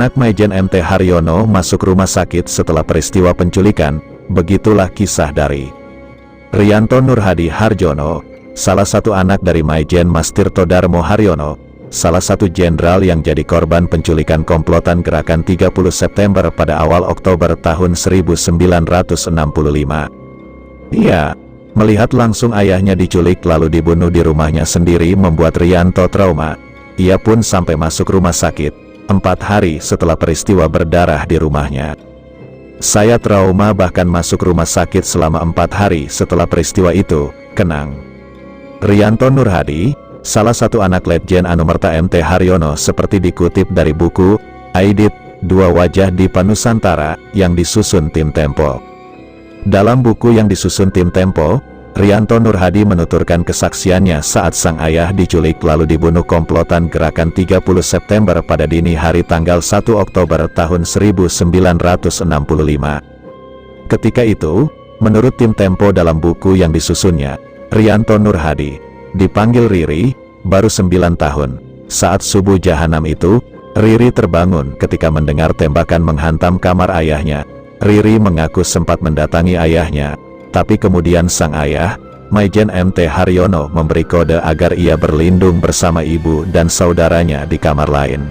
Anak Maijen MT Haryono masuk rumah sakit setelah peristiwa penculikan, begitulah kisah dari Riyanto Nurhadi Harjono, salah satu anak dari Maijen Mas Tirto Darmo Haryono, salah satu jenderal yang jadi korban penculikan komplotan Gerakan 30 September pada awal Oktober tahun 1965. Ia melihat langsung ayahnya diculik lalu dibunuh di rumahnya sendiri membuat Riyanto trauma. Ia pun sampai masuk rumah sakit 4 hari setelah peristiwa berdarah di rumahnya. Saya trauma bahkan masuk rumah sakit selama 4 hari setelah peristiwa itu, kenang Riyanto Nurhadi, salah satu anak Letjen Anumerta MT Haryono seperti dikutip dari buku Aidit, Dua Wajah Dipa Nusantara yang disusun tim Tempo. Dalam buku yang disusun tim Tempo, Riyanto Nurhadi menuturkan kesaksiannya saat sang ayah diculik lalu dibunuh komplotan Gerakan 30 September pada dini hari tanggal 1 Oktober tahun 1965. Ketika itu, menurut tim Tempo dalam buku yang disusunnya, Riyanto Nurhadi dipanggil Riri, baru 9 tahun. Saat subuh jahanam itu, Riri terbangun ketika mendengar tembakan menghantam kamar ayahnya. Riri mengaku sempat mendatangi ayahnya, tapi kemudian sang ayah, Maijen MT Haryono memberi kode agar ia berlindung bersama ibu dan saudaranya di kamar lain.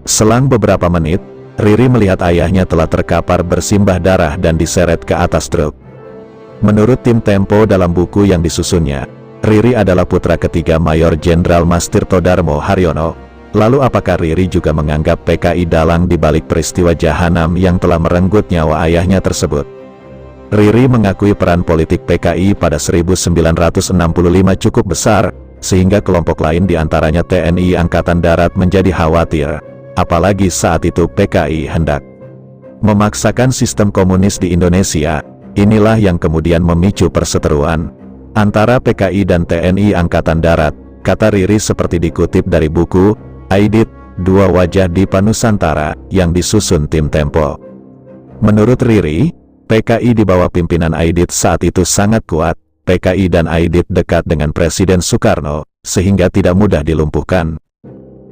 Selang beberapa menit, Riri melihat ayahnya telah terkapar bersimbah darah dan diseret ke atas truk. Menurut tim Tempo dalam buku yang disusunnya, Riri adalah putra ketiga Mayor Jenderal Mas Tirto Darmo Haryono. Lalu apakah Riri juga menganggap PKI dalang di balik peristiwa jahanam yang telah merenggut nyawa ayahnya tersebut? Riri mengakui peran politik PKI pada 1965 cukup besar, sehingga kelompok lain diantaranya TNI Angkatan Darat menjadi khawatir. Apalagi saat itu PKI hendak memaksakan sistem komunis di Indonesia. Inilah yang kemudian memicu perseteruan antara PKI dan TNI Angkatan Darat, kata Riri seperti dikutip dari buku Aidit, Dua Wajah Dipa Nusantara yang disusun tim Tempo. Menurut Riri, PKI di bawah pimpinan Aidit saat itu sangat kuat. PKI dan Aidit dekat dengan Presiden Soekarno, sehingga tidak mudah dilumpuhkan.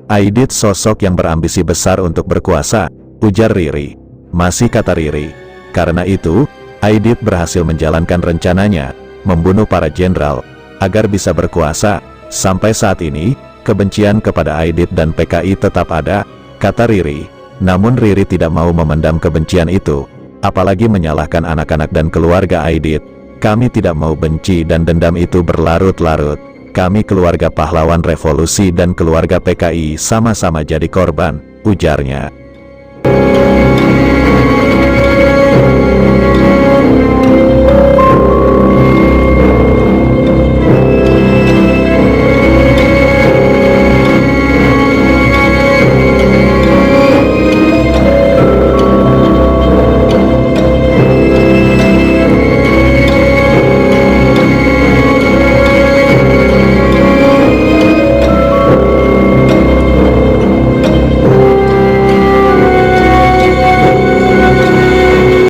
Aidit sosok yang berambisi besar untuk berkuasa, ujar Riri. Masih kata Riri, karena itu, Aidit berhasil menjalankan rencananya, membunuh para jenderal, agar bisa berkuasa. Sampai saat ini, kebencian kepada Aidit dan PKI tetap ada, kata Riri. Namun Riri tidak mau memendam kebencian itu, apalagi menyalahkan anak-anak dan keluarga Aidit. Kami tidak mau benci dan dendam itu berlarut-larut. Kami keluarga pahlawan revolusi dan keluarga PKI sama-sama jadi korban, ujarnya.